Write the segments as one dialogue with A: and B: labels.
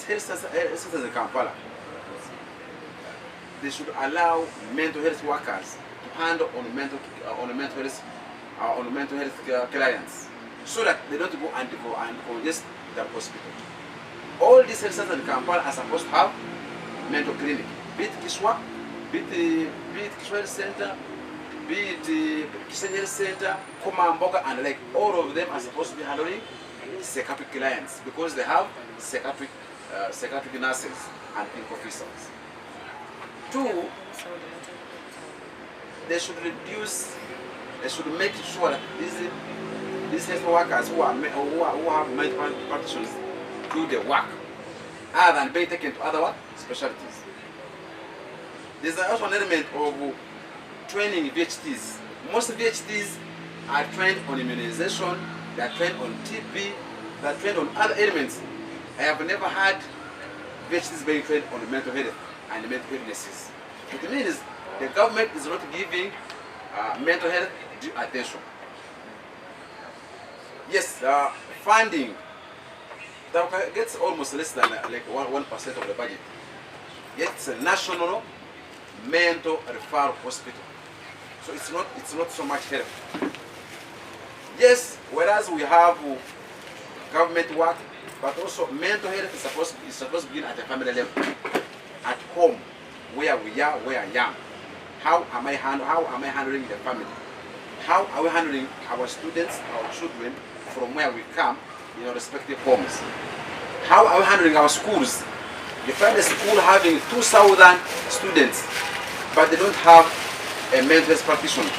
A: health centers in Kampala, they should allow mental health workers to handle on mental health clients, so that they don't go and congest the hospital. All these health centers in Kampala are supposed to have mental clinic, be it Kiswa, be it Kiswa Center, be it Kisenyere Center, Komamboga, and like all of them are supposed to be handling psychiatric clients because they have psychiatric nurses and clinical officers. Two, they should make sure that these health workers who have mental practitioners do the work other than being taken to other specialties. There's also an element of training VHTs. Most VHTs are trained on immunization, they are trained on TB, they are trained on other elements. I have never had VHTs being trained on mental health and mental illnesses. What it means is the government is not giving mental health due attention. Yes, funding that gets almost less than like 1% of the budget. Yet it's a national mental referral hospital, so it's not so much help. Yes, whereas we have government work, but also mental health is supposed to begin at the family level, at home, where we are, where I am. How am I handling the family? How are we handling our students, our children, from where we come in our respective homes? How are we handling our schools? You find a school having 2,000 students, but they don't have a mental health practitioner.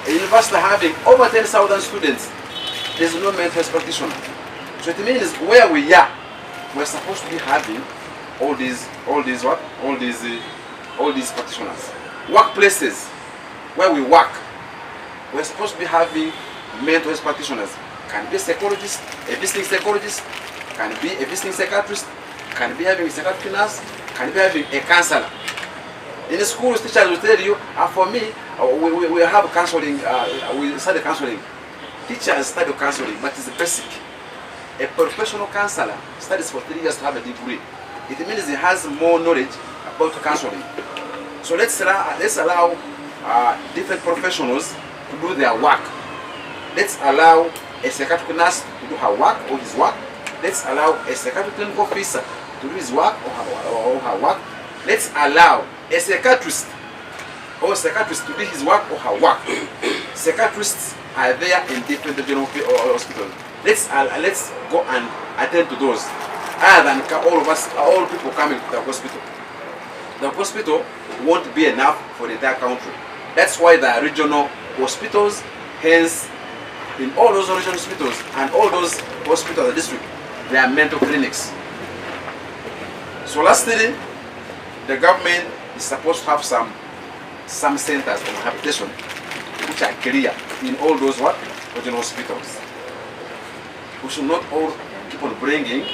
A: A university having over 10,000 students, there's no mental health practitioner. So it means where we are, we're supposed to be having all these practitioners. Workplaces where we work, we're supposed to be having mental health practitioners. Can be a psychologist, a visiting psychologist, can be a visiting psychiatrist, can be having a psychiatric nurse, can be having a counselor. In the schools, teachers will tell you, for me, we have counseling, we study counseling. Teachers study counseling, but it's basic. A professional counselor studies for 3 years to have a degree. It means he has more knowledge about counseling. So let's allow different professionals to do their work. Let's allow a psychiatric nurse to do her work or his work. Let's allow a psychiatric clinical officer to do his work or her work. Let's allow a psychiatrist to do his work or her work. Psychiatrists are there in different general hospitals. Let's go and attend to those, other than all people coming to the hospital. The hospital won't be enough for the entire country. That's why the regional hospitals, hence in all those regional hospitals and all those hospitals, the district, they are mental clinics. So lastly, the government is supposed to have some centers of rehabilitation which are clear in all those regional hospitals. We should not all keep on bringing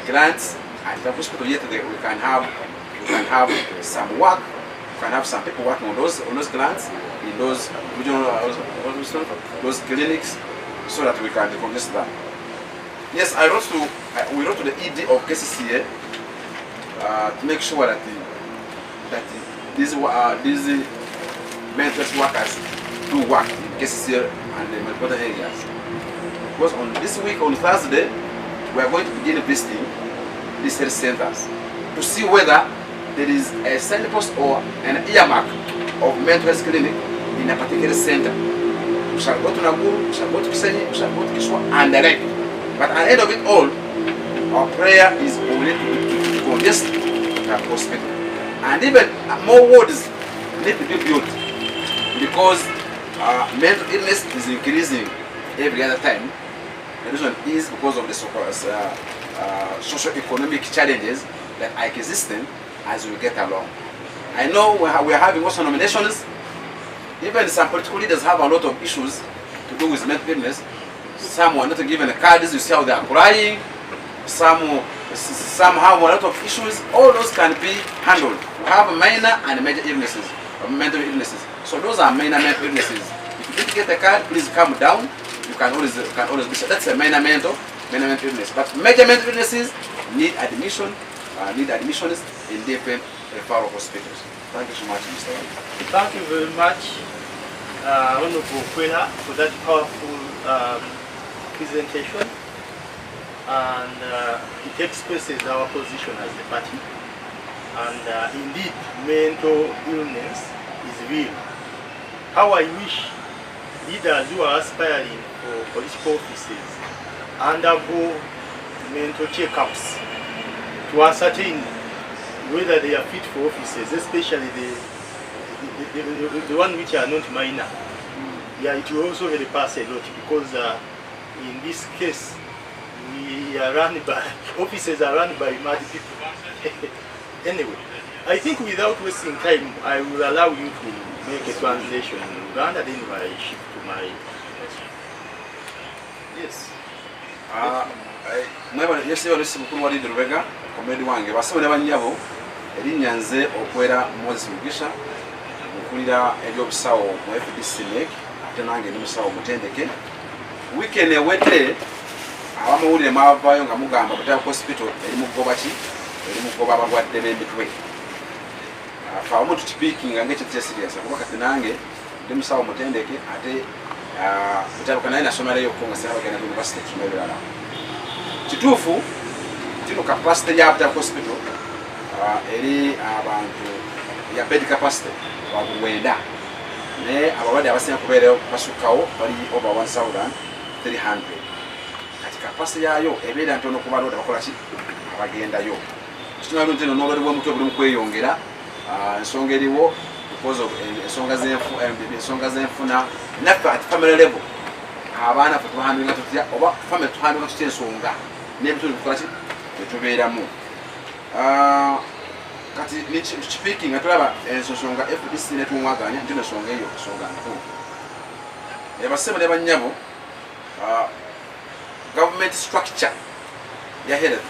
A: grants at the hospital, yet we can have some work. We can have some people working on those grants in those regional those clinics, so that we can decongest that. Yes, we wrote to the ED of KCCA to make sure that these mental health workers do work in KCCA and the metropolitan areas. Because on this week, on Thursday, we are going to begin visiting these health centers to see whether there is a signpost or an earmark of mental health clinic in a particular center. We shall go to Naguru, we shall go to Kisenyi, we shall go to Kiswa, and direct. But at the end of it all, our prayer is only to congest the hospital. And even more wards need to be built, because mental illness is increasing every other time. The reason is because of the socio-economic challenges that are existing as we get along. I know we are having also nominations. Even some political leaders have a lot of issues to do with mental illness. Some were not given the cards, you see how they are crying. Some have a lot of issues. All those can be handled. We have minor and major illnesses, mental illnesses. So those are minor mental illnesses. If you didn't get a card, please come down. You can always be. That's a minor mental minor mental illness. But major mental illnesses need admissions in different referral hospitals. Thank you so much, Mr. Wang.
B: Thank you very much, Honorable Kwena, for that powerful presentation. And it expresses our position as the party. And indeed, mental illness is real. How I wish leaders who are aspiring for political offices undergo mental checkups to ascertain whether they are fit for offices, especially the one which are not minor. Yeah, it will also help us a lot, because in this case, we are run by, offices are run by mad people. Anyway, I think without wasting time, I will allow you to make a translation in Uganda, then I shift to my... Yes.
A: Yesterday, I mukuru wa Rubega, komedi wange basabone banyabo erinyanze okwera Moses Mugisha mukulira ebyobusawo mu FDC ate nange ndi musawo mutendeke weekend ewedde abamawulire mavayo nga mugamba Butale hospital eri mugoba ki eri mugoba abalwadde b'emitwe afa omuntu speaking ng'ekyo kye serious kuba kati nange ndi musawo mutendeke ate Butale kana nasomerayo ko nga sera bagenda mu university tumeberala kituufu tino capacity ya Butale hospital eri abantu ya bed capacity wabuwenda ne abalwadde abasinga kubeerayo basukawo bali over 1,300 kati capacity yayo ebeera ntono ku balwadde bakola ki abagendayo kitunalo ntino n'olwali bw'omutwe buli mu kweyongera ensonga eriwo because of ensonga z'enfuna naffe at family level abaana ffe tubahandlinga tutya oba family tuhandlinga tutya ensonga n'ebitundu bikola ki byetubeeramu kati speaking nga tulaba ensonga FDC netumwaganya nti ensonga eyo nsonga nkulu basebo ne bannyabo government structure ya health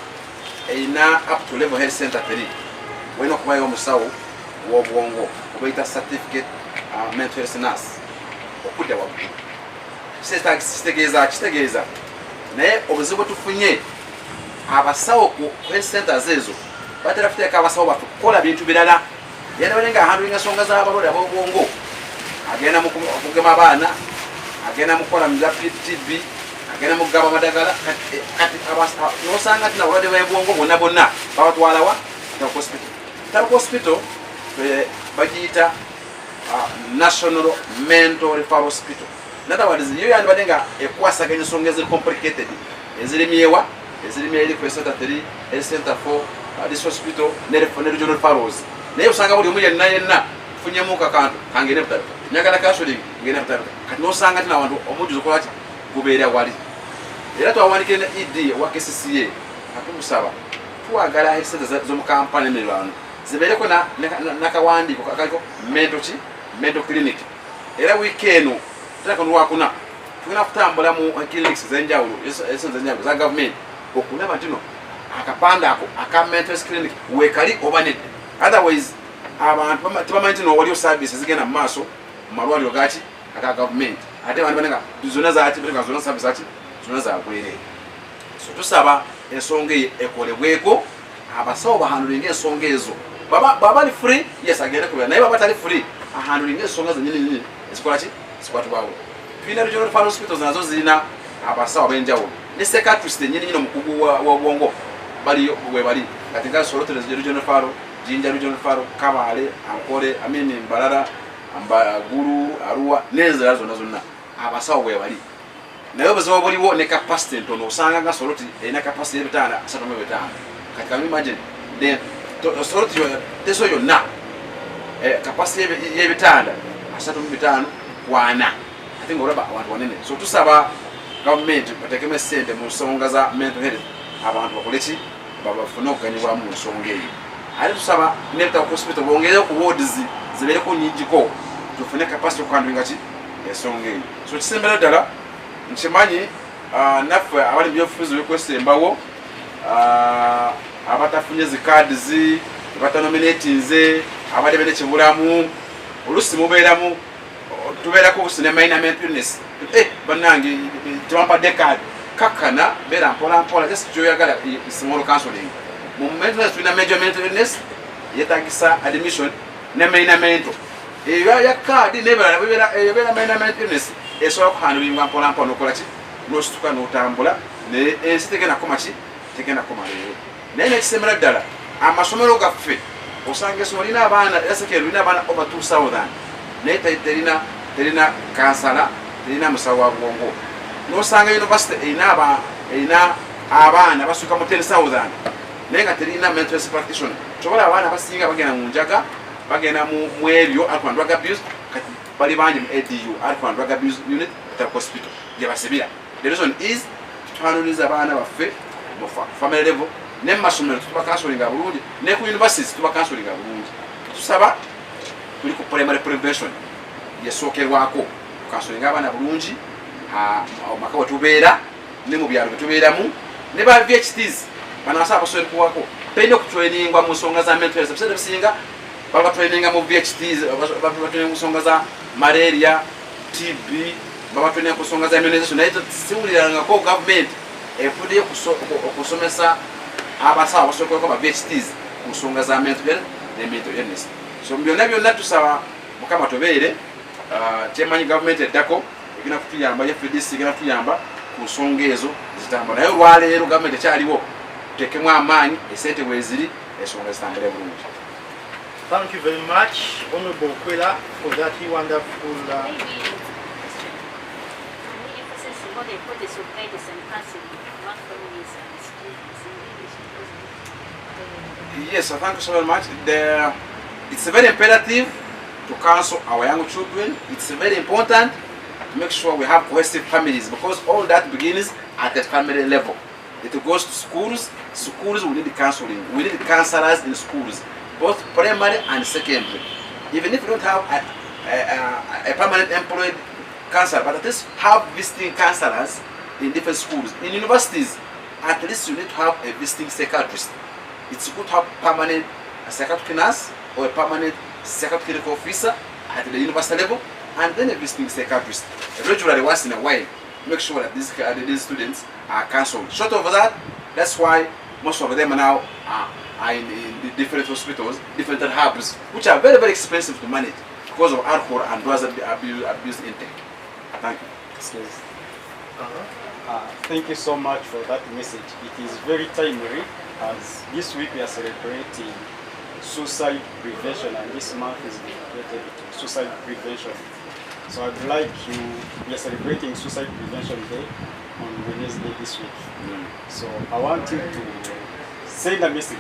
A: erina up to level health center 3 wena okubayo omusawo w'obwongo obaita certificate mental health nurse okudda waggulu kitegeeza naye obuzibu tufunye abasawo ku health centers ezo batera kuteeka abasawo batukola bintu birala yena balenga handlinga ensonga z'abalwadde ab'obwongo agenda mu kugema abaana agenda mu kukola za TB agenda mu kugaba amadagala kati n'osanga tina abalwadde b'obwongo bonna babatwalawa Butale hospital bagiyita National Mental Referral Hospital. In other words, you yandibadde nga ekwasaganya ensonga eziri complicated ezirimyewa eri ku center 3 health center 4 this hospital ne regional referrals naye osanga buli omu yenna tufunyemu kakantu kangene Butale nyagala counseling ngene Butale kati n'osanga tina abantu omujjuzo kola ki gubeera wali era twawandikire ne ED wa KCCA atumusaba twagala health centers z'omu kampala emiriraano zibeereko nakawandiiko akaliko mental clinic era weekend tutaka lwakuna tugenda kutambula mu clinics z'enjawulo za government okulaba ntino akapanda ako aka mental clinic wekali oba nedde otherwise abantu tebamanyi ntino waliyo services zigenda mu maaso mu malwaliro gaki aka government ate abantu banenga zona zaki zona service ati zona zabwerere so tusaba ensonga ekolebweko abasawo bahandulinga ensonga ezo baba bali free yes agenda kubera naye baba tali free ahandulinga ensonga zenyini ezikola ki zikwatibwawo twina regional referral hospitals nazo zirina abasawo ab'enjawulo ne psychiatrist nyini omukugu w'obwongo baliyo we bali kati nga Soroti regional referral Jinja regional referral Kabale Ankole Amini Mbarara Gulu Arua n'enzira zonna abasawo we bali naye obuzibu buliwo ne capacity ntono osanga nga Soroti erina capacity y'ebitanda 35 kati can you imagine then Soroti teso yonna capacity y'ebitanda 35 kwana ate ng'olaba abantu banene so tusaba government batekeme ssente mu nsonga za mental health abantu bakole ki babafune okuganyibwamu mu nsonga eyo ate tusaba ne Butale hospital bongereyo ku wards zibeereko nnyingiko tufune capacity okuhandlinga ki ensonga eyo so kisembera ddala nkimanyi naffe abali mu byobufuzi by'okwesembawo abatafunye zi cards batanominatinze abali bene kibulamu olusi mubeeramu tubeerako obusine minor mental illness bannange tebampadde card kakana bera mpola just joyagala small counseling mu mental tuna major mental illness yetagisa admission ne mental eyo ya card nebera mental illness esobola kuhandulibwa mpola nokola ki nosituka notambula ne ensi tegenda komachi tegenda komaleero naye nekisemera ddala amasomero gaffe osanga essomero lina abaana esekero lina abaana over 2000 naye terina kansala terina musawo wa bwongo nosanga university erina abaana basuka mu 10,000 naye nga terina mental health practitioner kyobola abaana basinga bagenda mu njaga bagenda mu ebyo alcohol drug abuse kati bali bangi mu ADU alcohol drug abuse unit at hospital gye basibira. The reason is twaniriza abaana baffe mu family level ne masomero tuba counselinga bulungi ne ku universities tuba counselinga bulungi tusaba tuli ku primary prevention yesokerwako counselinga abaana bulungi maka watubeera ne mu byalo tubeeramu ne ba VHTs banasaba basobola kuwako pende okutrainingwa mu nsonga za mental health episode bisinga baba traininga mu VHTs baba traininga mu nsonga za malaria TB baba traininga ku nsonga za immunization naye siwuliranga ko government efudde okusomesa abasawo basobola kuba VHTs ku nsonga za mental health ne mental illness so byonna tusaba mukama tobeere kyemanyi government eddako egenda kutuyamba ye Fdc egenda kutuyamba ku nsonga ezo zitambula naye olwaleero government ekyaliwo tutekemu amaanyi esente weziri ensonga zitambule bulungi.
B: Thank you very much, Honorable Kwela, for that wonderful.
A: Yes, thank you so very much. It's very imperative to counsel our young children. It's very important to make sure we have cohesive families because all that begins at the family level. It goes to schools. Schools will need counseling. We need counselors in schools, both primary and secondary. Even if we don't have a permanent employed counselor, but at least have visiting counselors in different schools. In universities, at least you need to have a visiting psychiatrist. It's good to have permanent psychiatric nurse or a permanent psychiatric officer at the university level, and then a visiting psychiatrist. Regularly, once in a while, make sure that these students are counseled. Short of that, that's why most of them now are in the different hospitals, different hubs, which are very, very expensive to manage because of alcohol and drugs abuse intake. Thank you.
C: Thank you so much for that message. It is very timely as this week we are celebrating suicide prevention and this month is dedicated to suicide prevention. So I'd like we are celebrating Suicide Prevention Day on Wednesday this week. So I want you to send a message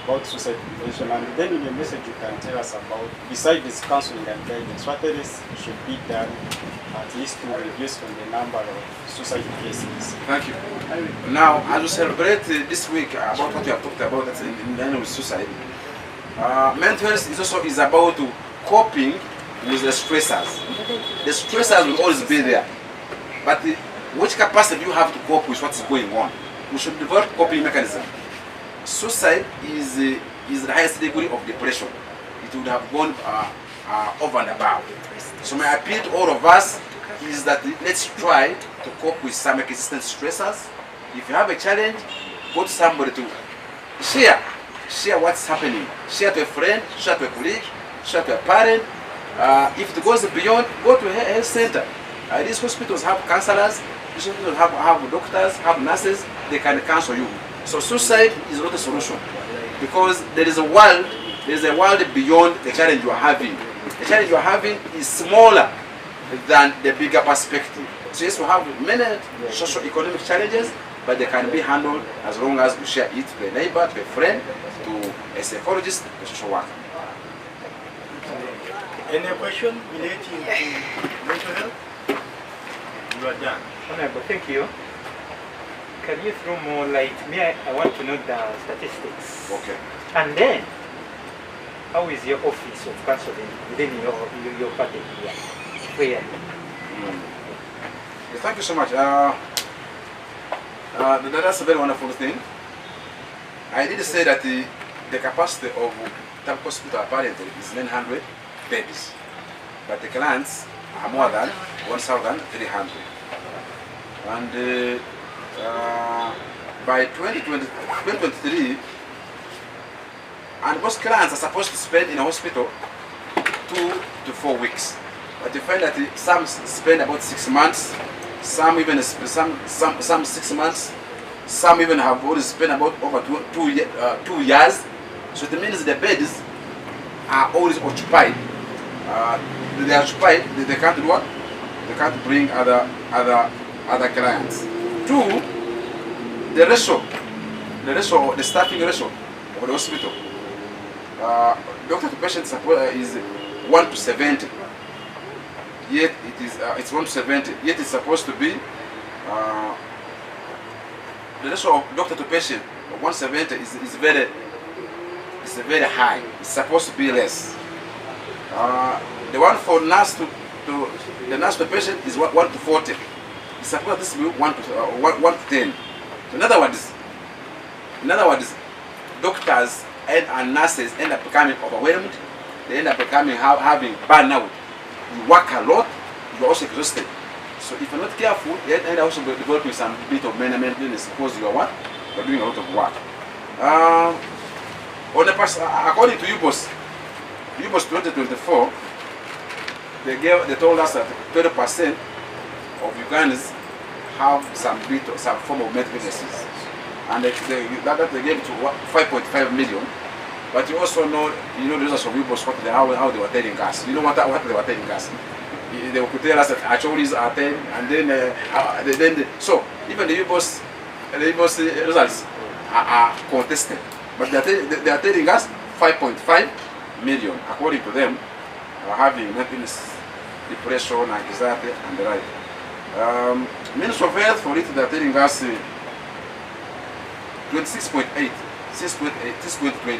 C: about suicide prevention, and then in your message you can tell us about, besides this counseling and guidance, what else should be done at least to reduce the number of suicide cases.
A: Thank you. Now, as we celebrate this week about what we have talked about that's in line with suicide, mental health is about coping with the stressors. The stressors will always be there, but which capacity do you have to cope with what's going on? We should develop coping mechanism. Suicide is the highest degree of depression. It would have gone over and above. So my appeal to all of us is that let's try to cope with some existing stressors. If you have a challenge, go to somebody to share what's happening. Share to a friend, share to a colleague, share to a parent. If it goes beyond, go to a health center. These hospitals have counselors, these hospitals have doctors, have nurses, they can counsel you. So suicide is not a solution because there is a world beyond the challenge you are having. The challenge you are having is smaller than the bigger perspective. So yes, we have many socio-economic challenges, but they can be handled as long as we share it to a neighbor, to a friend, to a psychologist, to a social worker.
B: Any question relating to mental health? You are done.
D: Honorable, thank you. Can you throw more light? I want to know the statistics.
A: Okay.
D: And then, how is your office of counseling within your party here? Where?
A: Thank you so much. That's a very wonderful thing. I did say that the capacity of Tampa Hospital apparently is 900 beds, but the clients are more than 1,300. And by 2023, and most clients are supposed to spend in a hospital 2 to 4 weeks. But you find that some spend about 6 months, some even some 6 months, some even have already spent about over 2 years. So it means the beds are always occupied. They are occupied. They can't do what? They can't bring other clients. 2, the ratio, the staffing ratio of the hospital. Doctor to patient support is 1 to 70. Yet it is it's 1 to 70. Yet it's supposed to be the ratio of doctor to patient 170 is very high. It's supposed to be less. The one for nurse to the nurse to patient is 1 to 40. It's supposed to be 1 to 10. So in other words, doctors and nurses end up becoming overwhelmed. They end up becoming having burnout. You work a lot. You're also exhausted. So if you're not careful, you end up also developing some bit of mental illness because you are what? You're doing a lot of work. According to UBOS 2024, they told us that 30% of Ugandans have some form of mental illnesses, and they gave it to 5.5 million. But you also know, the results of UBOS, how they were telling us. You know what they were telling us? They would tell us that actuaries are 10, and then so even the UBOS results are contested. But they are telling us 5.5 million, according to them, are having mental illness, depression, anxiety, and the like. Ministry of Health, for it, they are telling us 26.8 since 2020.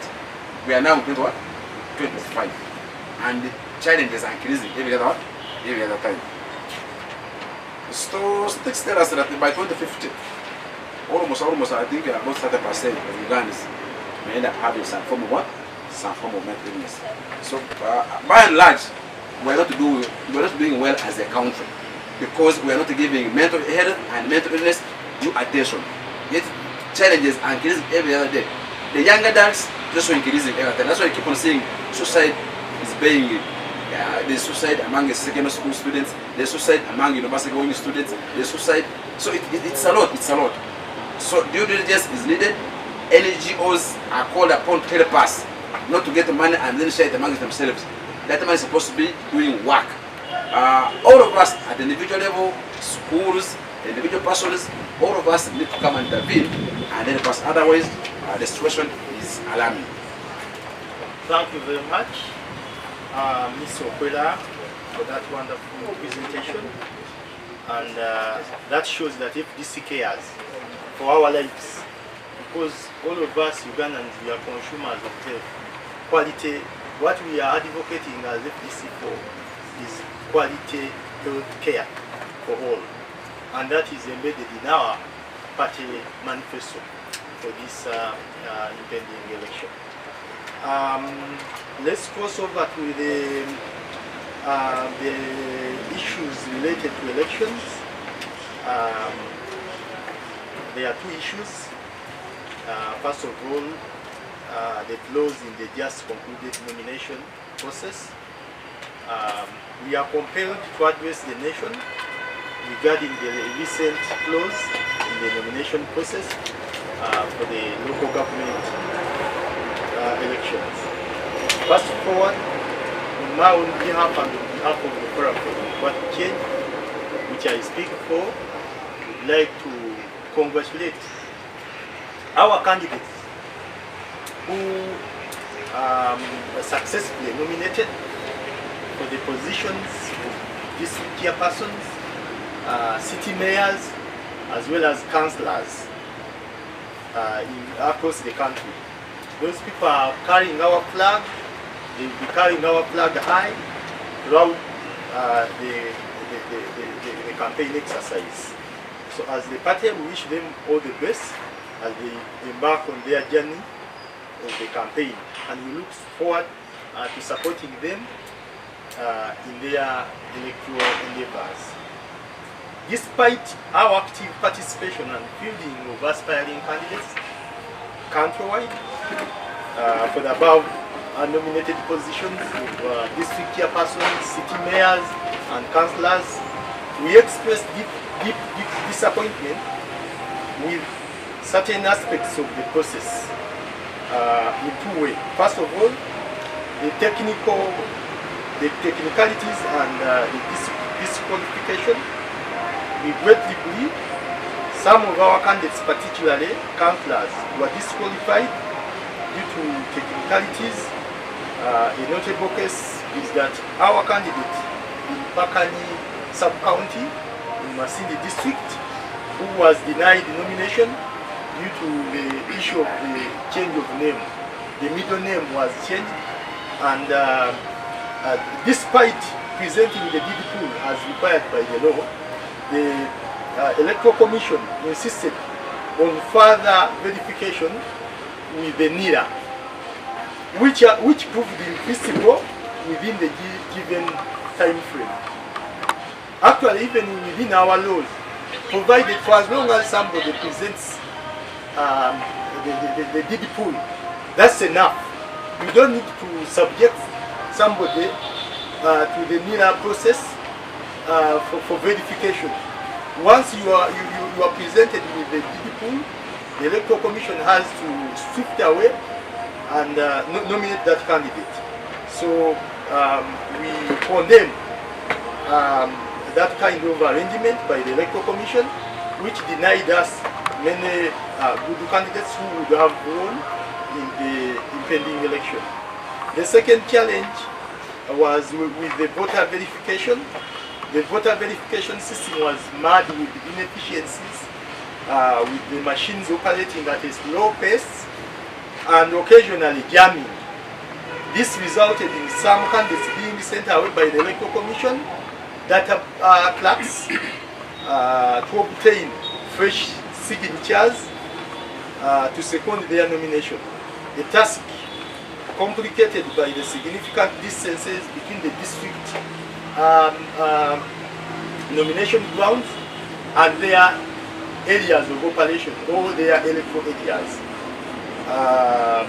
A: We are now in 25, and the challenges are increasing every other time. So statistics tell us that by 2050, almost I think about 30% of Ugandans may end up having some form of mental illness. So by and large, we are not doing well as a country because we are not giving mental health and mental illness due attention. Yet challenges are increasing every other day. The young adults also increasing every time. That's why I keep on saying suicide is being there's suicide among the secondary school students, there's suicide among university going students, there's suicide. So it's a lot. So due diligence is needed. NGOs are called upon to help us, not to get money and then share it among themselves. That money is supposed to be doing work. All of us at the individual level, schools, individual persons, all of us need to come and intervene and help us. Otherwise, the situation is alarming.
B: Thank you very much, Ms. Okwela, for that wonderful presentation. And that shows that FDC cares for our lives, because all of us Ugandans, we are consumers of health. Quality, what we are advocating as FDC for is quality health care for all. And that is embedded in our party manifesto for this impending election. Let's cross over to the issues related to elections. There are 2 issues. First of all, the clause in the just concluded nomination process. We are compelled to address the nation regarding the recent clause in the nomination process for the local government elections. First forward, on my own behalf and on behalf of the Forum for Change, which I speak for, would like to congratulate our candidates who successfully nominated for the positions of district chairpersons, city mayors, as well as councillors across the country. Those people are carrying our flag. They will be carrying our flag high throughout the campaign exercise. So as the party, we wish them all the best as they embark on their journey of the campaign, and we look forward to supporting them in their electoral endeavors. despite our active participation and fielding of aspiring candidates countrywide for the above nominated positions of district chairpersons, city mayors, and councillors, we express deep disappointment with certain aspects of the process in two ways. First of all, the technicalities and the disqualification. We greatly believe some of our candidates, particularly councillors, were disqualified due to technicalities. A notable case is that our candidate in Pakani sub-county in Masindi district, who was denied the nomination due to the issue of the change of name. The middle name was changed, and despite presenting the DD pool as required by the law, the Electoral Commission insisted on further verification with the NIRA, which proved impossible within the given time frame. Actually, even within our laws, provided for as long as somebody presents the DD pool, that's enough. You don't need to subject somebody to the NIRA process for verification. Once you are presented with the DD pool, the Electoral Commission has to strip away and nominate that candidate. So we condemn that kind of arrangement by the Electoral Commission, which denied us many good candidates who would have won in the impending election. The second challenge was with the voter verification. The voter verification system was marred with inefficiencies, with the machines operating at a slow pace and occasionally jamming. This resulted in some candidates being sent away by the Electoral Commission data clerks to obtain fresh signatures to second their nomination. A task complicated by the significant distances between the district nomination grounds and their areas of operation, or their electoral areas. A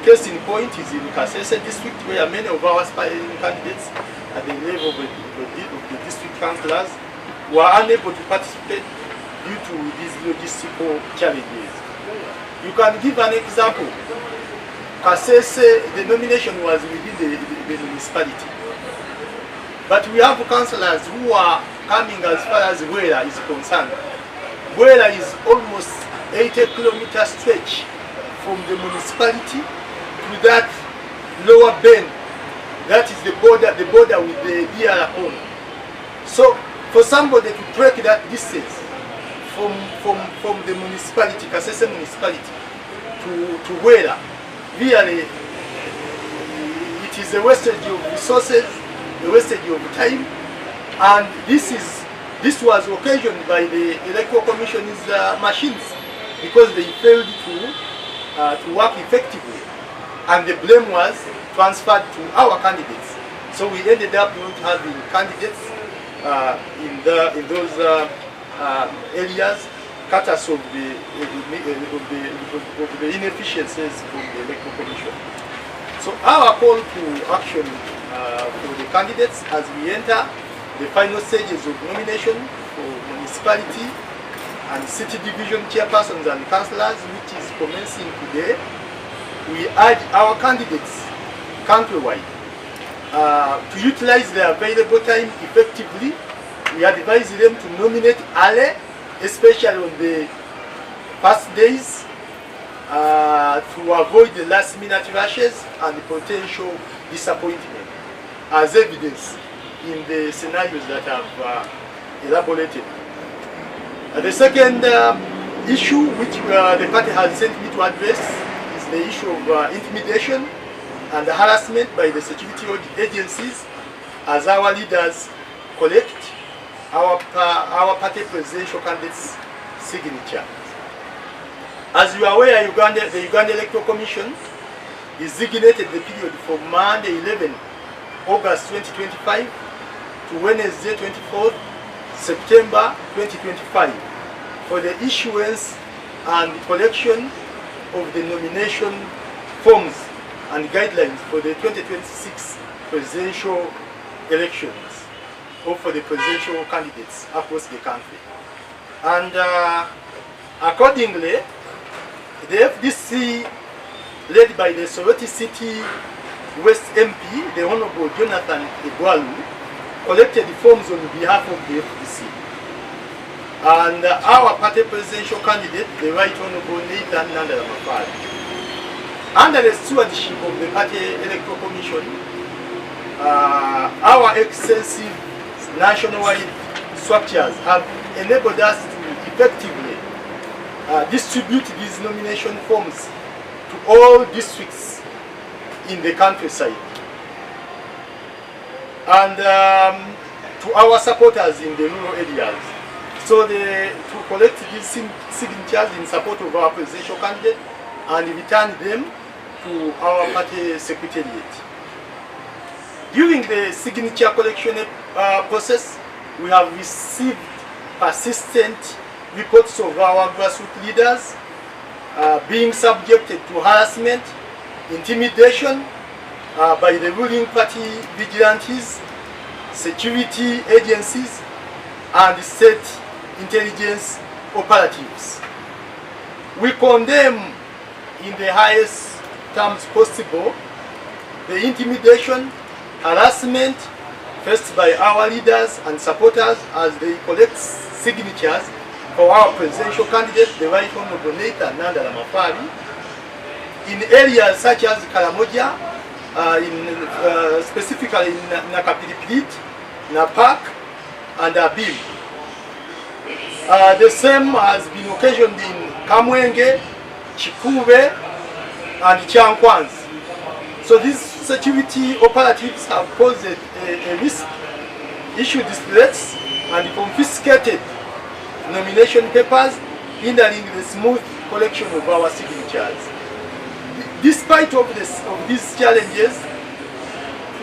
B: case in point is in Kasese district, where many of our aspiring candidates at the level of the district councillors were unable to participate due to these logistical challenges. You can give an example. Kasese, the nomination was within the municipality. But we have councillors who are coming as far as Wera is concerned. Wera is almost 80-kilometer stretch from the municipality to that lower bend. That is the border with the DR Congo. So for somebody to break that distance from the municipality, Kasese municipality, to Wera, really it is a wastage of resources, a wastage of time, and this was occasioned by the Electoral Commission's machines, because they failed to work effectively, and the blame was transferred to our candidates. So we ended up not having candidates in those areas, cutters of the inefficiencies from the Electoral Commission. So our call to action for the candidates as we enter the final stages of nomination for municipality and city division chairpersons and councillors, which is commencing today, we urge our candidates countrywide to utilize their available time effectively. We advise them to nominate early, especially on the first days, to avoid the last-minute rushes and the potential disappointment, as evidence in the scenarios that I've elaborated. The second issue which the party has sent me to address is the issue of intimidation and harassment by the security agencies as our leaders collect our party presidential candidates' signature. As you are aware, the Uganda Electoral Commission designated the period from Monday 11 August 2025 to Wednesday 24th September 2025 for the issuance and collection of the nomination forms and guidelines for the 2026 presidential elections, or for the presidential candidates across the country. And accordingly, the FDC, led by the Soroti City West MP, the Honorable Jonathan Egwalu, collected the forms on behalf of the FDC. And our party presidential candidate, the Right Honorable Nathan Nandala Mafari, under the stewardship of the party electoral commission, our extensive nationwide structures have enabled us to effectively distribute these nomination forms to all districts in the countryside, and to our supporters in the rural areas. So to collect these signatures in support of our presidential candidate and return them to our party secretariat. During the signature collection process, we have received persistent reports of our grassroots leaders being subjected to harassment, intimidation by the ruling party vigilantes, security agencies, and state intelligence operatives. We condemn in the highest terms possible the intimidation, harassment faced by our leaders and supporters as they collect signatures for our presidential candidate, the Right Honorable Nathan Nandala Mafari, in areas such as Karamoja, specifically in Nakapiripirit, Napak, and Abim. The same has been occasioned in Kamwenge, Chikube, and Chankwanz. So these security operatives have posed a risk, issued threats, and confiscated nomination papers, hindering the smooth collection of our signatures. Despite of these challenges,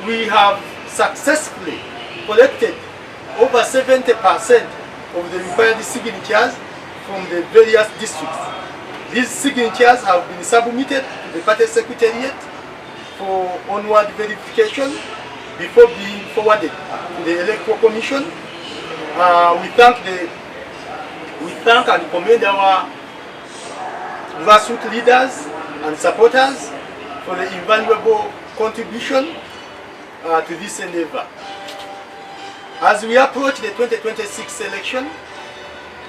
B: we have successfully collected over 70% of the required signatures from the various districts. These signatures have been submitted to the party secretariat for onward verification before being forwarded to the Electoral Commission. We thank and commend our grassroots leaders and supporters for the invaluable contribution to this endeavor. As we approach the 2026 election,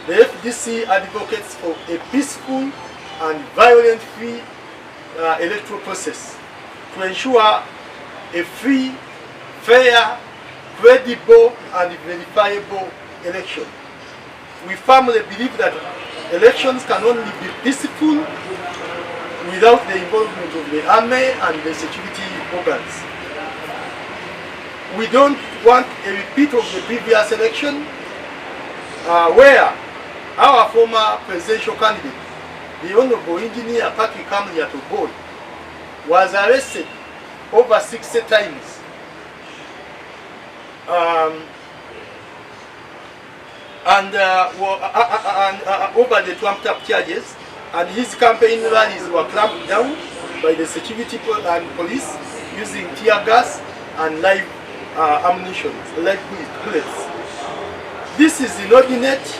B: the FDC advocates for a peaceful and violence-free electoral process to ensure a free, fair, credible, and verifiable election. We firmly believe that elections can only be peaceful without the involvement of the army and the security organs. We don't want a repeat of the previous election where our former presidential candidate, the Honorable Engineer Patrick Kamliatoboy, was arrested over 60 times. Over the trumped-up charges, and his campaign rallies were clamped down by the security and police using tear gas and live ammunition, live bullets. This is inordinate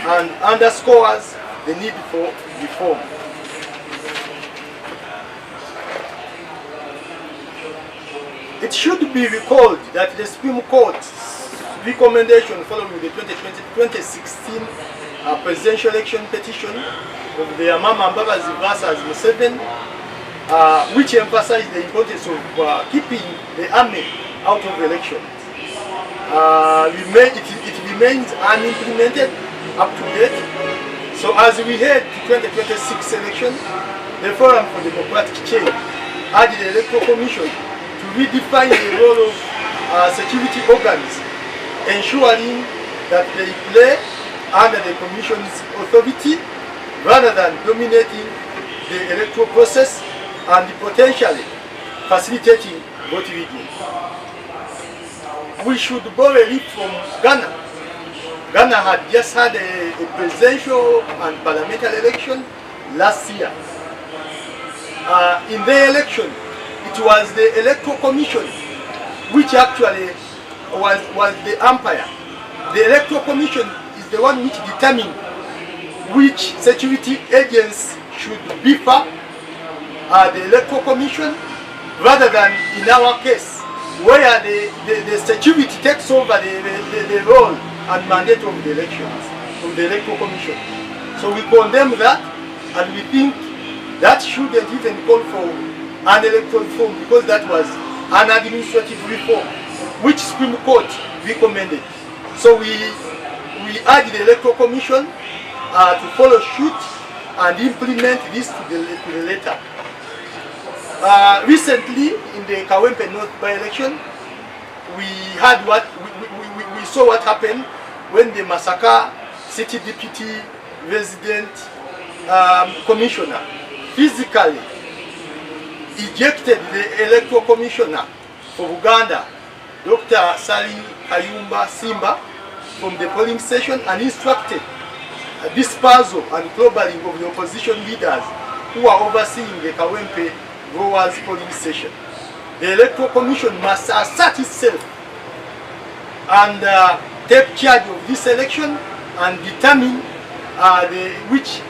B: and underscores the need for reform. It should be recalled that the Supreme Court's recommendation following the 2016 presidential election petition of the Amama Mbabazi versus Museveni, which emphasized the importance of keeping the army out of elections. It remains unimplemented up to date. So as we head to 2026 election, the Forum for Democratic Change urged the Electoral Commission to redefine the role of security organs, ensuring that they play under the Commission's authority rather than dominating the electoral process and potentially facilitating vote rigging. We should borrow a leaf from Ghana, Ghana had just had a presidential and parliamentary election last year. In the election, it was the Electoral Commission which actually was the umpire. The Electoral Commission is the one which determined which security agents should beef up the Electoral Commission, rather than in our case, where the security takes over the role and mandate of the elections, of the Electoral Commission. So we condemn that, and we think that shouldn't even call for an electoral reform, because that was an administrative reform which Supreme Court recommended. So we urge the Electoral Commission to follow suit and implement this to the letter. Recently, in the Kawempe North by-election, we saw what happened when the Masaka City Deputy Resident Commissioner physically ejected the Electoral Commissioner for Uganda, Dr. Sali Kayumba Simba, from the polling station and instructed dispersal and clobbering of the opposition leaders who are overseeing the Kawempe Growers polling station. The Electoral Commission must assert itself and take charge of this election and determine which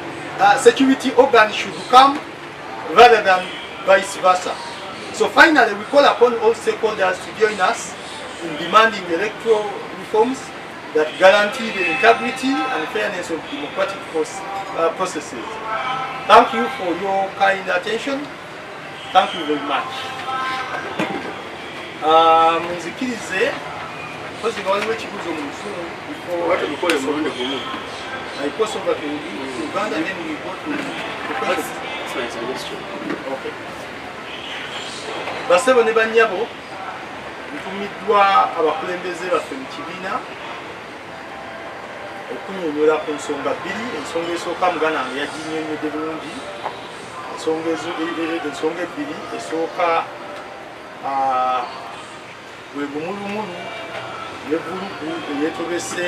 B: security organ should come, rather than vice versa. So finally, we call upon all stakeholders to join us in demanding electoral reforms that guarantee the integrity and fairness of democratic processes. Thank you for your kind attention. Thank you very much. Muzikirize kozi waliwo ekibuuzo mu Luzungu before I cross over to Uganda, then we go to the questions.
E: That's my suggestion.
B: Okay. Basebo ne bannyabo ntumiddwa abakulembeze baffe mu kibiina okunyonyola ku nsonga bbiri. Ensonga esooka Muganda wange yaginnyonnyodde bulungi. Ensonga ebbiri esooka bwe gumulumulu ne vulugu eyeetobese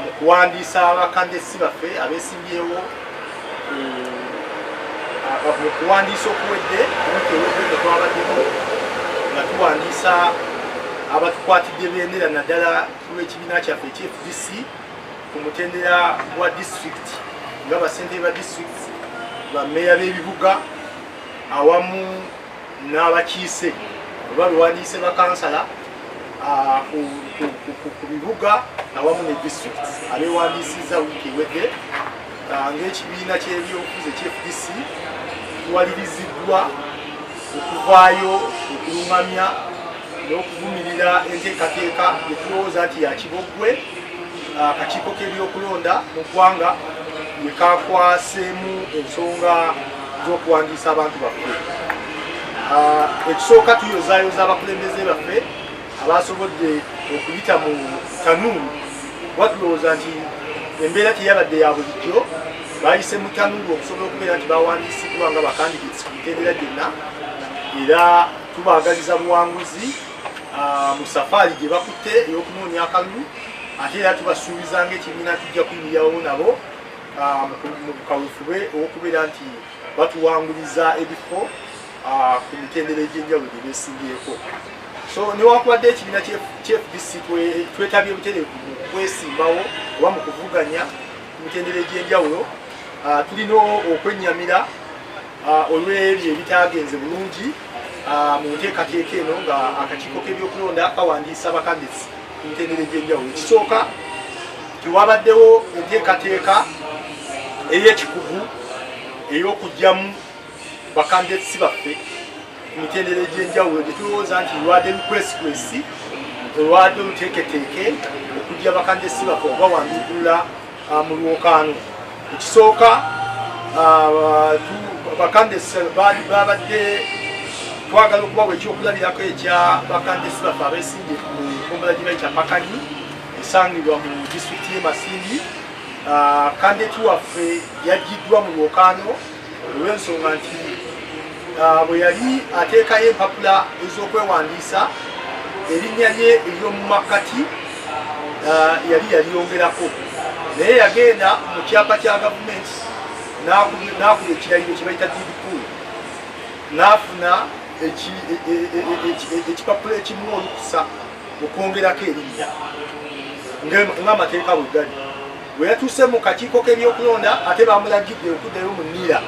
B: mu kuwandiisa abakandesi baffe abeesimbyewo mu kuwandiisa okuwedde wiiki ewedde nga twabaddeko nga tuwandiisa abatukwatidde bendera naddala lw'ekibiina kyaffe eky'FDC ku mutendera gwa disitulikiti nga basentebe ba disitulikiti, bammeeya b'ebibuga awamu n'abakiise oba bewandiise bakansala ku bibuga awamu ne disitulikiti abeewandiisiza wiiki ewedde ng'ekibiina ky'ebyobufuzi eky'FDC tuwaliriziddwa okuvaayo okulungamya n'okuvumirira enteekateeka etulowooza nti yakiboggwe akakiiko k'ebyokulonda mu ggwanga ye kakwaseemu ensonga z'okuwandiisa abantu baffe. Ekisooka tuyozaayoza abakulembeze baffe abasobodde okuyita mu tanuulu, watulowooza nti embeera teyabadde ya bulijjo, bayise mu tanuulu okusobola okubeera nti bawandiisiddwa nga bakandidates ku mitendera gyonna, era tubaagaliza buwanguzi mu safaari gye bakutte ey'okunoonya akalulu, ate era tubasuubiza ng'ekibiina tujja kuyimirirawo nabo mu kawefube ow'okubeera nti batuwanguliza ebifo ku mitendera egy'enjawulo gye beesimbyeko. So newankubadde ekibiina ky'FDC twetabye butereevu mu kwesimbawo oba mu kuvuganya ku mitendera egy'enjawulo, tulina okwennyamira olw'ebyo ebitaagenze bulungi mu nteekateeka eno nga akakiiko k'ebyokulonda kawandiisa abakandidesi ku mitendera egy'enjawulo. Ekisooka tiwabaddewo enteekateeka ey'ekikugu ey'okuggyamu bakandidesi baffe ku mitendera egy'enjawulo gye tulowooza nti lwadde lukwesikwesi olwadde oluteeketeeke okuggya bakandidesi baffe okubawandikula mu lwokaano. Ekisooka bakandesi babadde twagala okubawa ekyokulabirako ekya bakandesi baffe abeesimbye mu nkombera gye bayita Pakanyi esangibwa mu disitulikiti y'e Masindi. Kandideti waffe yaggiddwa mu lwokaano olw'ensonga nti bwe yali ateekayo empapula ez'okwewandiisa erinnya lye ery'omu makkati yali yongerako naye yagenda mu kyapa kya gavumenti n'akuba ekirayiro kye bayita didipulu n'afuna ekipapula ekimu olukusa okwongerako erinnya ng'amateeka bwe gali. Bwe yatuuse mu kakiiko k'ebyokulonda ate bamulagidde okuddayo mu NIRA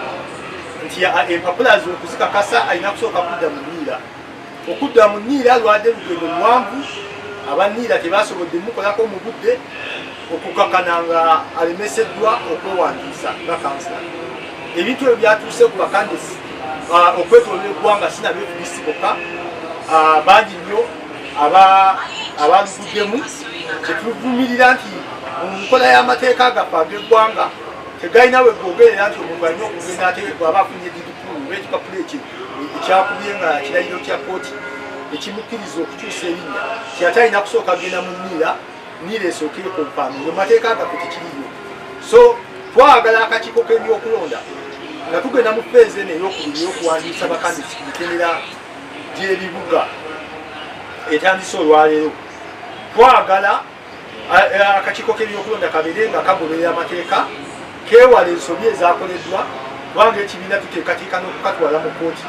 B: nti empapula ze okuzikakasa alina kusooka kudda mu NIRA. Okudda mu NIRA lwadde lugendo luwanvu, aba NIRA tebasobodde mukolako mu budde okukakana nga alemeseddwa okwewandiisa nga kansala. Ebintu ebyo byatuuse ku bakandesi okwetolera eggwanga sinaba FDC bokka, bangi nnyo abaluguddemu. Kyetuvumirira nti mu nkola y'amateeka gaffe ag'eggwanga tegalina we googerera nti omuntu alina okugenda ate bw'aba afunye didipulu olw'ekipapula ekyo ekyakubye nga kirayiro kya kooti ekimukkiriza okukyusa erinnya kyate alina kusooka agenda mu NIRA esooke ekompaano. Mu mateeka gaffe tekiriyo. So twagala akakiiko k'ebyokulonda nga tugenda mu feezi eno ey'okubiri ey'okuwandiisa bakandisi ku mitendera gy'ebibuga etandise olwaleero. Twagala akakiiko k'ebyokulonda kabeere nga kagoberera amateeka, keewala ensobi ezakoleddwa, kubanga ekibiina tuteekateeka n'okukatwala mu kooti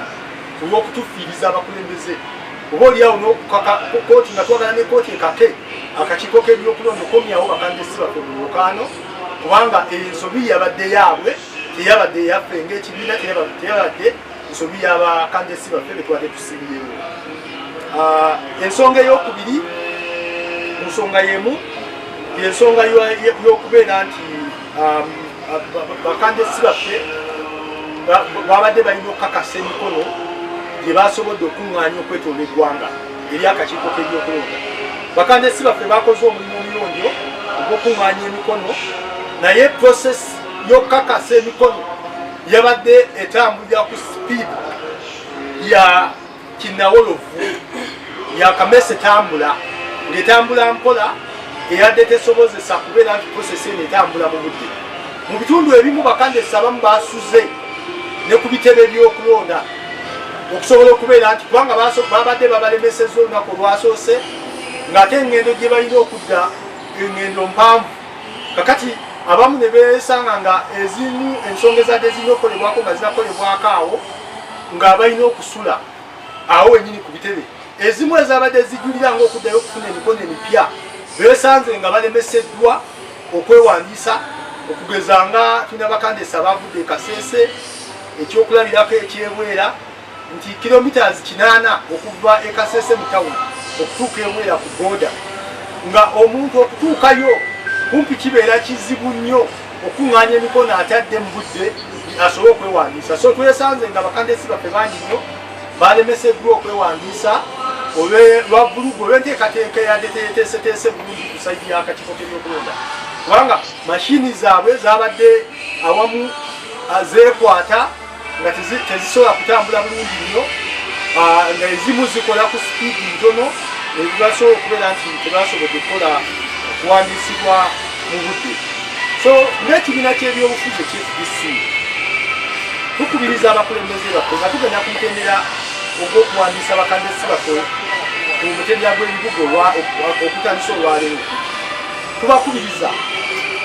B: olw'okutufiiriza abakulembeze. Oba oliawo n'okukaka kooti nga twagala ne kooti ekake akakiiko k'ebyokulonda okomyawo bakandesi baffe mu lwokaano, kubanga ensobi yabadde yaabwe teyabadde yaffe ng'ekibiina, teyabadde nsobi y'abakandesi baffe be twali tusimyewo. Ensonga ey'okubiri mu nsonga y'emu y'ensonga y'okubeera nti bakandesi baffe babadde balina okukakasa emikono gye basobodde okuŋŋaanya okwetoola eggwanga eri akakiiko k'ebyokulonda. Bakandesi baffe bakoze omulimu omulungi ogw'okuŋŋaanya emikono, naye prosesi y'okukakasa emikono yabadde etambulira ku sipiidi ya kinnawolovu, ya kamesa etambula ng'etambula mpola eyadde tesobozesa kubeera nti prosesi eno etambula mu budde. Mu bitundu ebimu bakandesi abamu basuze ne ku bitebe by'okulonda okusobola okubeera nti kubanga babadde babalemesezza olunaku olwasoose ng'ate engendo gye balina okudda engendo mpanvu. Kakati abamu ne beesanga nga ezimu ensonga ezadde zirina okukolebwako nga zinakolebwako awo ng'abalina okusula awo wennyini ku bitebe. Ezimu ezabadde zijulira ng'okuddayo okufuna emikono emipya beesanze nga balemeseddwa okwewandiisa, okugeza nga tulina bakandesi abavudde e Kasese, ekyokulabirako ekyebwera nti kilometers 8 okuva e Kasese mu tawuni okutuuka ebwera ku booda, nga omuntu okutuukayo kumpi kibeera kizibu nnyo okuŋŋaanya emikono atadde mu budde asobole okwewandiisa. So twesanze nga bakandesi baffe bangi nnyo balemeseddwa okwewandiisa olw'ebbulugu olw'enteekateeka eyadde teeteeseteese bulungi ku sayidi y'akakiiko k'ebyokulonda, kubanga mashini zaabwe zabadde awamu zeekwata nga tezisobola kutambula bulungi nnyo, nga ezimu zikola ku sipiidi ntono nebibasobola okubeera nti tebasobodde kukola okuwandiisibwa mu budde. So ng'ekibiina ky'ebyobufuzi ekye-FDC tukubiriza abakulembeze baffe nga tugenda ku mutendera ogw'okuwandiisa bakandesi baffe ku mutendera gw'ebibuga okutandisa olwaleero. Tubakubiriza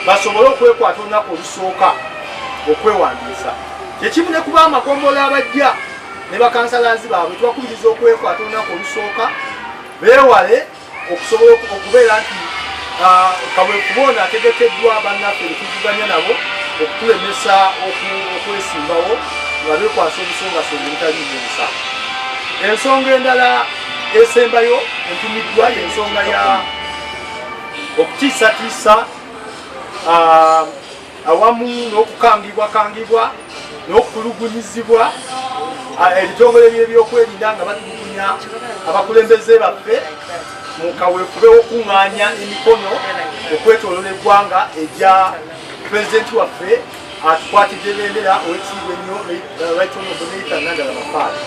B: basobole okwekwata olunaku olusooka okwewandiisa. Kyekimu ne kuba amagombolola abajja ne bakansalazi baabwe tubakubiriza okwekwata olunaku olusooka, beewale okusobola okubeera nti kaweefube ono ategekeddwa bannaffe betuvuganya nabo okutulemesa okwesimbawo nga beekwasa obusongasonga ebitali nyensa. Ensonga endala esembayo entumiddwa y'ensonga ya okutiisatiisa awamu n'okukangibwa n'okutulugunyizibwa ebitongole by'ebyokwerinda nga batulugunya abakulembeze baffe mu kaweefube w'okuŋŋaanya emikono okwetoolola eggwanga ejja pulezidenti waffe atukwatidde bendera ow'ekitiibwa ennyo Right Honorable Nathan Nandala Maffaali.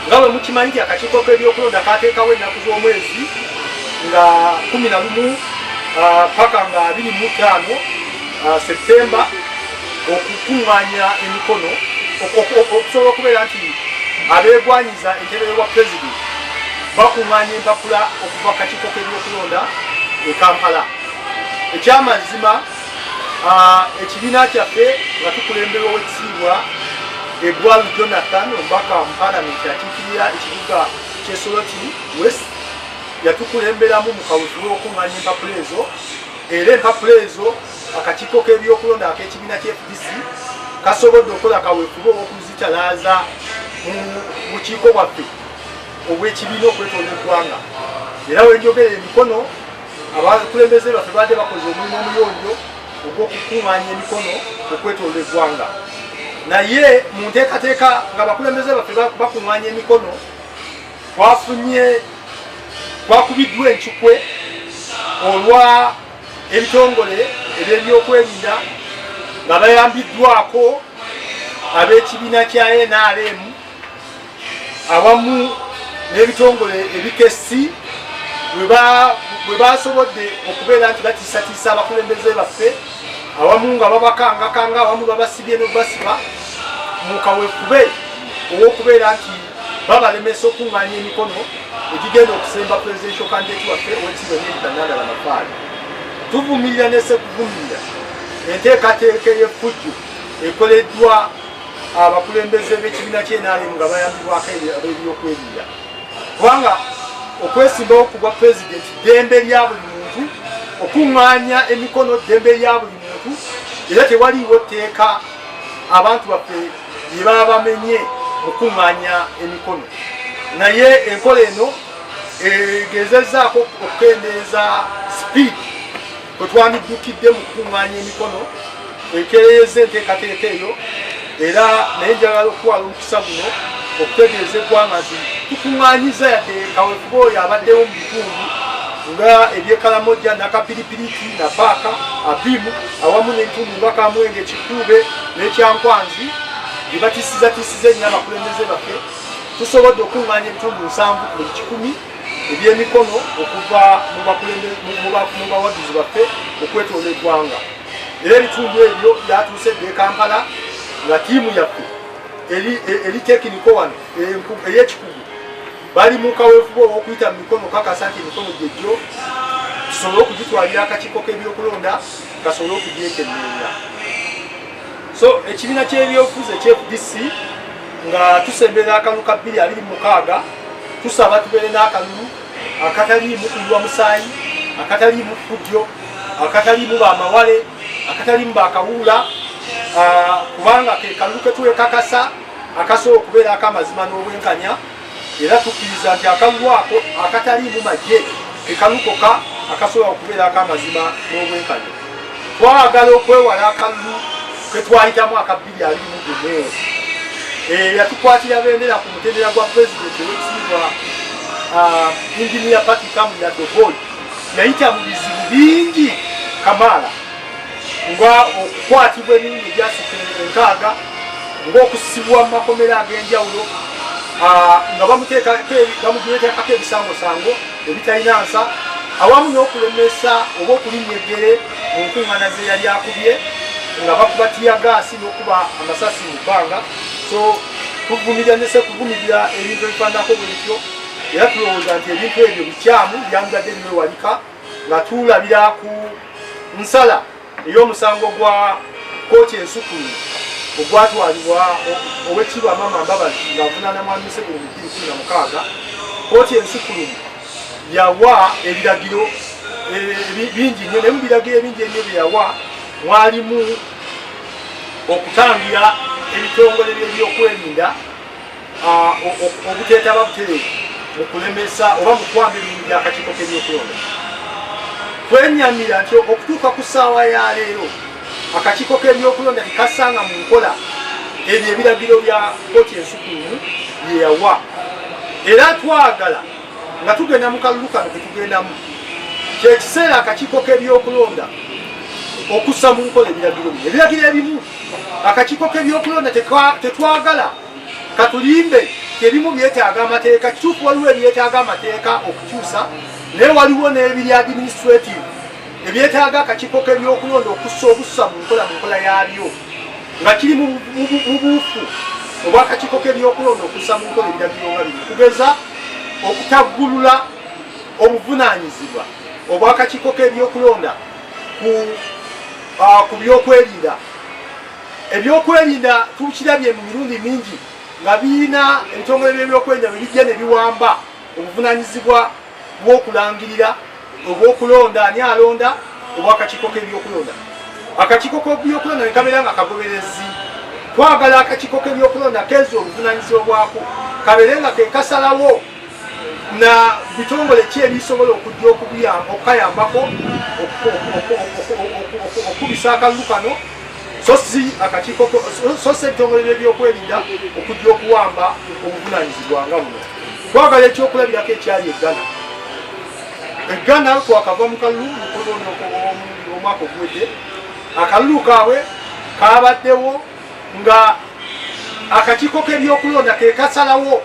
B: Nga bwe mukimanyi nti akakiiko k'ebyokulonda kaateekawo ennaku z'omwezi nga 11 paka nga 25 Septemba okukuŋŋaanya emikono okusobola okubeera nti abeegwanyiza entebe y'obwa pulezidenti bakuŋŋaanya empapula okuva akakiiko k'ebyokulonda e Kampala. Ekyamazima ekibiina kyaffe nga tukulemberwa owekitiibwa Egwalu Jonathan omubaka mu Parliament akiikirira ekibuga ky'e Soroti West yatukulemberamu mu kawuzi w'okuŋŋaanya empapula ezo, era empapula ezo akakiiko k'ebyokulonda ak'ekibiina kya FDC kasobodde okukola kaweefube ow'okuzitalaaza mu bukiiko bwaffe obw'ekibiina okwetoola eggwanga. Era wenjogera emikono abakulembeze baffe badde bakoze omulimu omuyonjo ogw'okukuŋŋaanya emikono okwetoola eggwanga. Naye mu nteekateeka nga abakulembeze baffe bakuŋŋaanya emikono twakubiddwa encukwe olwa ebitongole eby'ebyokwerinda nga bayambiddwako ab'ekibiina kya NRM awamu n'ebitongole ebikessi bwe basobodde okubeera nti batiisatiisa abakulembeze baffe awamu nga babakangakanga awamu babasibye n'obasiba mu kaweefube ow'okubeera nti babalemesa okuŋŋaanya emikono egigenda okusemba presidential candidate waffe owekitiibwa Nelson Nandala Maffaali. Tuvumirira n'esekuvumirira enteekateeka ey'effujjo ekoleddwa abakulembeze b'ekibiina ky'NRM nga bayambibwako ab'ebyokwerinda, kubanga okwesimbawo ku bwa pulezidenti ddembe lya buli muntu, okuŋŋaanya emikono ddembe lya buli muntu, era tewaliiwo tteeka abantu baffe lye baba bamenye mu kuŋŋaanya emikono. Naye enkola eno egezezaako okukendeeza sipiidi kwe twamiddukidde mu kukuŋŋaanya emikono, ekereeza enteekateeka eyo. Era naye njagala okuwala omukisa guno okutegeeza eggwanga nti tukuŋŋaanyiza yadde kaweefube oyo abaddewo mu bitundu nga ebyekalamoja, nakapiripiriti, napaaka, abimu awamu n'ebitundu nga Kamwenge, Kikuube n'Ekyankwanzi bye batisiza ennyo abakulembeze baffe. Tusobodde okuŋŋaanya ebitundu 7 ku buli 100 ebyemikono okuva mu bawagizi baffe okwetoola eggwanga. Era ebitundu ebyo byatuusedde e Kampala nga tiimu yaffe eri tekiniko wano ey'ekikugu bali mu kaweefube ow'okuyita mu mikono kakasa nti emikono gyejjo tusobole okugitwalira akakiiko k'ebyokulonda kasobole okugyekenneenya. So ekibiina ky'ebyobufuzi ekya-FDC nga tusemberera akalulu ka 2026 tusaba tubeere n'akalulu akataliimu kuyiwa musaayi, akataliimu ffujjo, akataliimu bamawale, akataliimu bakawuula, kubanga ke kalulu ketuwekakasa akasobola okubeera ak'amazima n'obwenkanya. Era tukkiriza nti akalulu ako akataliimu magye ke kalulu kokka akasobola okubeera ak'amazima n'obwenkanya. Twagala okwewala akalulu ketwayitamu aka 2021 yatukwatira bendera ku mutendera gwa pulezidenti owekitiibwa Engineer Patrick Kamwina Doboyi yayita mu bizibu bingi kamaala, nga okukwatibwa emirundi egyasika 6, ng'okusibwa mu makomera ag'enjawulo, nga bamuteekako ebisangosango ebitalina nsa, awamu n'okulemesa oba okulinnya eggere mu nkuŋŋaana ze yali akubye, nga bakuba tiyagaasi n'okuba amasasi mu bbanga. So tuvumirira nesekuvumirira ebintu ebifaanako bwe bityo, era tulowooza nti ebintu ebyo bikyamu byangadde nnewalika nga tulabira ku nsala ey'omusango gwa kooti ensukulu ogwatwalibwa owekitiibwa Maama Mbabazi ng'avunaana Mwami Museveni mu 2016. Kooti ensukulu yawa ebiragiro bingi nnyo, naye mu biragiro ebingi ennyo bye yawa mwalimu okutangira ebitongole by'ebyokwerinda obuteetaba butereevu mu kulemesa oba mu kwamba emirimu gy'akakiiko k'ebyokulonda. Twenyamira nti okutuuka ku ssaawa ya leero akakiiko k'ebyokulonda tekasanga mu nkola ebyo ebiragiro bya kooti ensukulumu bye yawa. Era twagala nga tugenda mu kalulu kano ketugendamu, kyekiseera akakiiko k'ebyokulonda okussa mu nkola ebiragiro bino. Ebiragiro ebimu akakiiko k'ebyokulonda tetwagala katulimbe ebimu byetaaga amateeka. Kituufu waliwo ebyetaaga amateeka okukyusa, naye waliwo n'ebiri administrative ebyetaaga akakiiko k'ebyokulonda okussa obussa mu nkola yabyo nga kiri mu buufu obw'akakiiko k'ebyokulonda okussa mu nkola ebiragiro nga bino, kugeza okutaggulula obuvunaanyizibwa obwakakiiko k'ebyokulonda ku byokwerinda. Ebyokwerinda tukirabye mu mirundi mingi nga birina ebitongole by'ebyokwerinda bwe bijja ne biwamba obuvunaanyizibwa bw'okulangirira obw'okulonda, ani alonda, obwakakiiko k'ebyokulonda. Akakiiko k'ebyokulonda ne kabeera nga kagoberezi. Twagala akakiiko k'ebyokulonda keeza obuvunaanyizibwa bwako kabeere nga ke kasalawo na bitongole ki ebisobola okujja okukayambako okubisa akalulu kano, so si ebitongole by'ebyokwerinda okujja okuwamba obuvunaanyizibwa nga buno. Twagala ekyokulabirako ekyali eggana twakava mu kalulu mukulonda omwaka oguwedde. Akalulu kaabwe kabaddewo nga akakiiko k'ebyokulonda ke kasalawo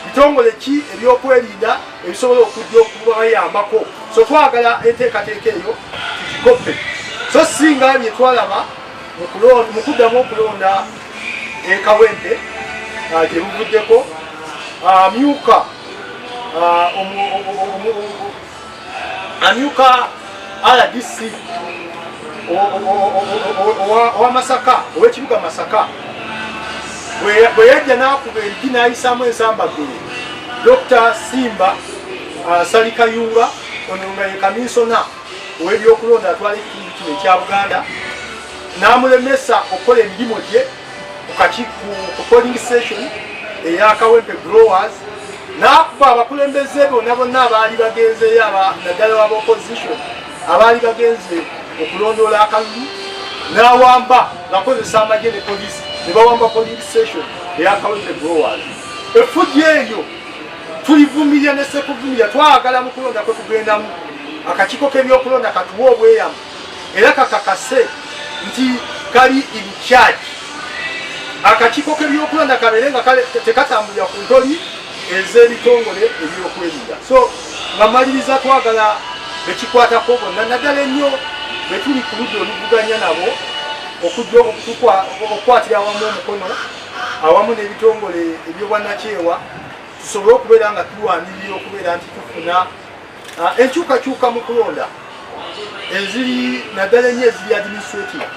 B: bitongole ki ebyokwerinda ebisobola okujja okubayambako. So twagala enteekateeka eyo tukikoppe, so singa bye twalaba mu kuddamu okulonda Kawempe gye buvuddeko amyuka RDC owa Masaka, ow'ekibuga Masaka bwe yajja n'akuba erigi n'ayisaamu ensambagere, Dr. Simba Salikayunga ono nga ye kaminsona ow'ebyokulonda atwala ekitundu kino ekya Buganda, n'amulemesa okukola emirimu gye ku polling station eya Kawempe Growers, n'akuba abakulembeze bonna abaali bagenzeyo naddala waba opposition abaali bagenze okulondoola akalulu, n'awamba ngakozesa amagye ne poliisi ne bawamba polling station eya Kawempe Growers. Effujjo eyo tulivumirira ne sekuvumirira, twagala mu kulonda kwe tugendamu akakiiko k'ebyokulonda katuwa obweyamo era kakakase nti kali in charge. Akakiiko k'ebyokulonda kabeere nga tekatambulira ku ntoli ez'ebitongole ebyokwerinda. So nga maliriza twagala bekikwatako bonna naddala ennyo bwe tuli ku ludda oluvuganya nabo okujja okukwatira awamu omukono awamu n'ebitongole ebyobwannakyewa, tusobole okubeera nga tulwanirira okubeera nti tufuna enkyukakyuka mu kulonda eziri naddala ennyo eziri administrative,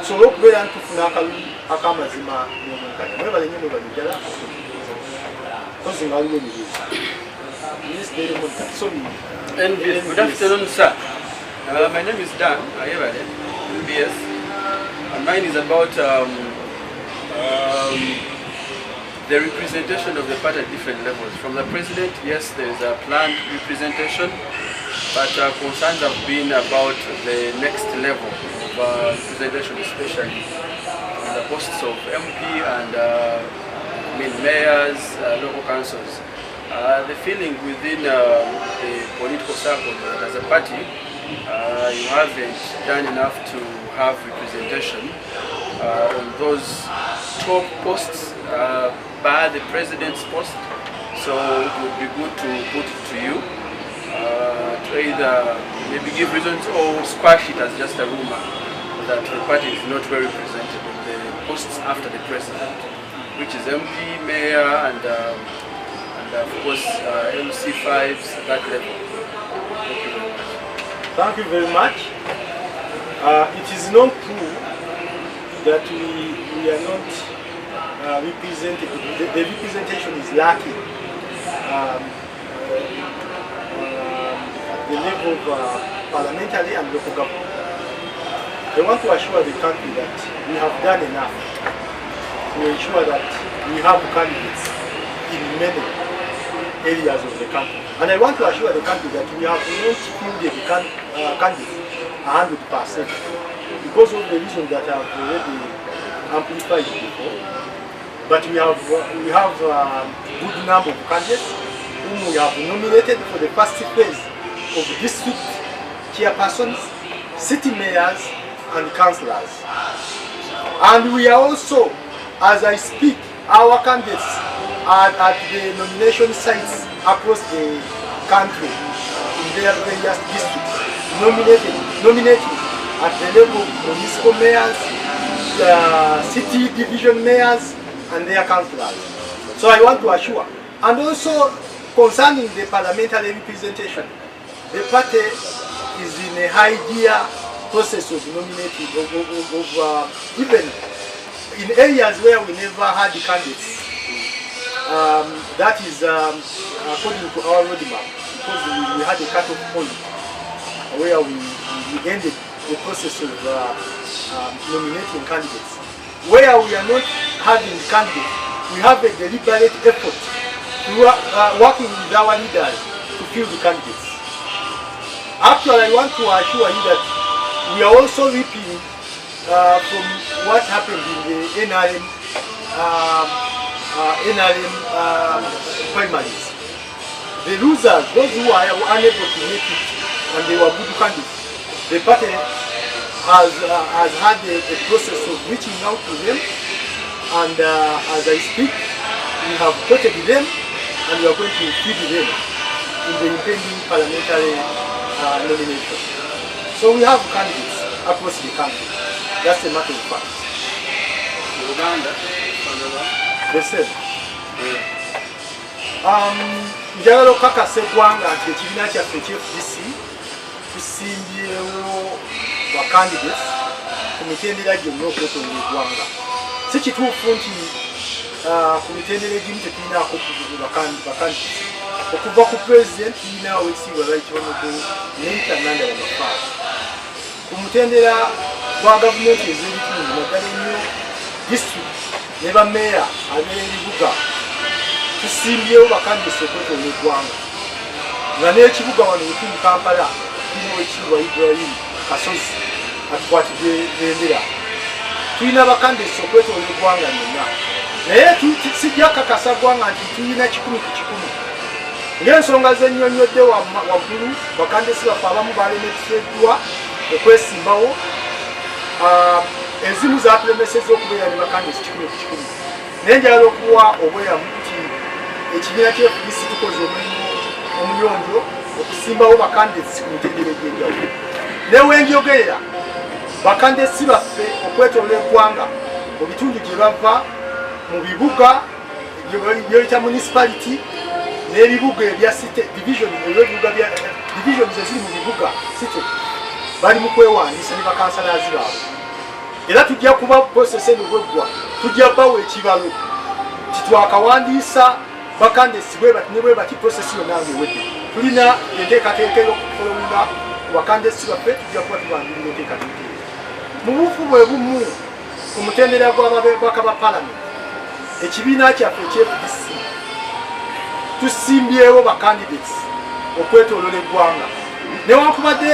B: tusobole okubeera nti tufuna akalulu ak'amazima n'omwenkanya. Mwebale nnyo mwebale ddala kozi nga waliwo ebibuuzo.
E: Good afternoon, sir. My name is Dan Ayebade, MBS, and mine is about the representation of the party at different levels. From the president, yes, there is a planned representation, but concerns have been about the next level of representation, especially in the posts of MP and mayors, local councils. The feeling within the political circle as a party, you haven't done enough to have representation on those top posts by the president's post. So it would be good to put it to you to either maybe give reasons or squash it as just a rumor that the party is not very represented on the posts after the president, which is MP, mayor, and of course LC5s at that level.
B: Thank you very much. It is not true that we are not represented. The representation is lacking at the level of parliamentary and local government. I want to assure the country that we have done enough to ensure that we have candidates in many areas of the country. And I want to assure the country that we have not filled the candidates 100% because of the reasons that I have already amplified before. But we have a good number of candidates whom we have nominated for the first phase of district chairpersons, city mayors, and councillors. And we are also, as I speak, our candidates are at the nomination sites across the country in their various districts, nominating at the level of municipal mayors, city division mayors, and their councillors. So I want to assure, and also concerning the parliamentary representation, the party is in a high gear process of nominating, even in areas where we never had the candidates. That is according to our roadmap, because we had a cut-off point where we ended the process of nominating candidates. Where we are not having candidates, we have a deliberate effort to working with our leaders to fill the candidates. Actually, I want to assure you that we are also reaping from what happened in the NRM primaries. The losers, those who are unable to make it and they were good candidates, the party has had a process of reaching out to them, and as I speak, we have quoted them and we are going to feed them in the impending parliamentary nomination. So we have candidates across the country. That's a matter of fact.
E: Uganda,
B: The same. Njagala okakasa eggwanga nti ekibiina kyaffe eky'FDC tusimbyewo ba candidates ku mitendera gyonna okwetonda eggwanga. Si kituufu nti ku mitendera egimu tetulinaako ba candidates. Okuva ku president tulinawo ekitiibwa Right Honorable Nenta Nanda Bamafaaza. Ku mutendera gwa gavumenti ez'ebitundu naddala ennyo district ne bammeeya ab'ebibuga tusimbyewo bakandisa okwetonda eggwanga nga n'ekibuga wano wetuli Kampala tulina ekitiibwa Ibrahim Kasozi atukwatidde bendera. Tulina bakandisa okwetonda eggwanga nyonna, naye sijja kakasa ggwanga nti tulina 100 ku 100 ng'ensonga zennyonnyodde waggulu. Bakandisi baffe abamu balemeseddwa okwesimbawo, ezimu zatulemesezza okubeera ne bakandisi 100 ku 100. Naye njagala okuwa obweramu nti ekibiina ky'FDC tukoze omulimu omuyonjo okusimbawo bakandisi ku mitendera egy'enjawulo. Newenjogerera bakandisi baffe okwetoolera eggwanga mu bitundu gye bava, mu bibuga by'oyita municipality n'ebibuga ebya city division, divisions eziri mu bibuga city, bali mu kwewandiisa ne bakansalazi baabwe. Era tujja kuba process eno bweggwa, tujja bawa ekibalo titwakawandiisa bakandisi bwe bati ne bwe bati process yonna ng'ewedde. Tulina enteekateeka y'okufolowinga ku bakandisi baffe, tujja kuba tubanjirira enteekateeka eyo. Mu bufu bwe bumu ku mutendera gw'ababaka ba palamenti, ekibiina kyaffe eky'FDC tusimbyewo ba candidates okwetoolola eggwanga. Newankubadde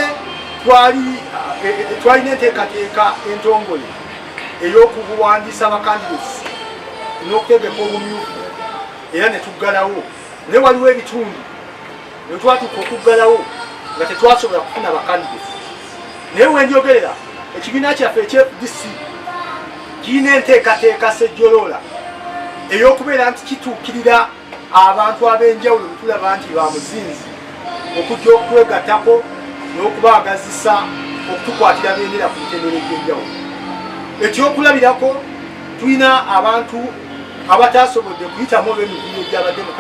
B: twalina enteekateeka entongole ey'okuwandiisa ba candidates n'okutegeka obumyufu era ne tuggalawo, naye waliwo ebitundu ne twatuuka okuggalawo nga tetwasobola kufuna ba candidates. Naye wenjogerera ekibiina kyaffe eky'FDC kirina enteekateeka sejjoloola ey'okubeera nti kituukirira abantu ab'enjawulo betulaba nti bamuzinzi okujja okwegattako n'okubaagazisa okutukwatira bendera ku mitendera egy'enjawulo. Ekyokulabirako, tulina abantu abatasobodde kuyitamu olw'emivuyo egyabadde mu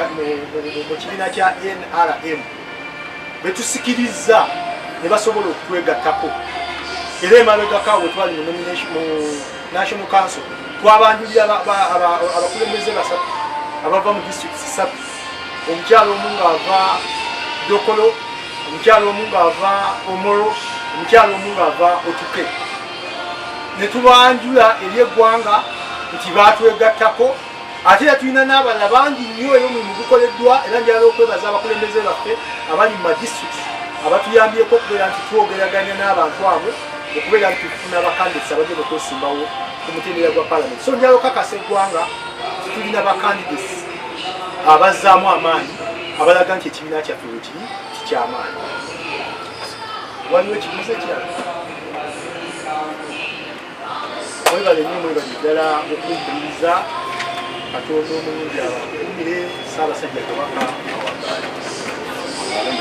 B: kibiina kya NRM betusikiriza ne basobola okutwegattako. Era emabegako bwe twali mu National Council twabanjulira abakulembeze basatu abava mu district 3, omukyalo omu ng'ava Dokolo, omukyalo omu ng'ava Omoro, omukyalo omu ng'ava Otuke. Ne tubanjula eri eggwanga nti baatwegattako. Ate era tulina n'abalala bangi nnyo ey'omulimu gukoleddwa, era njagala okwebaza abakulembeze baffe abali mu madistricts abatuyambyeko okubeera nti twogeraganya n'abantu abo okubeera nti tufuna bakandidesi abagenda okwesimbawo ku mutendera gwa palamenti. So njagala okakasa eggwanga tulina bakandidesi abazzaamu amaanyi abalaga nti ekibiina kyaffe wekiri kikyamaanyi. Waliwo ekibuuzo ekirala? Mwebale nnyo, mwebale ddala okumpuliriza. Katonda omulungi abakuumire. Ssaabasajja Kabaka awangaale.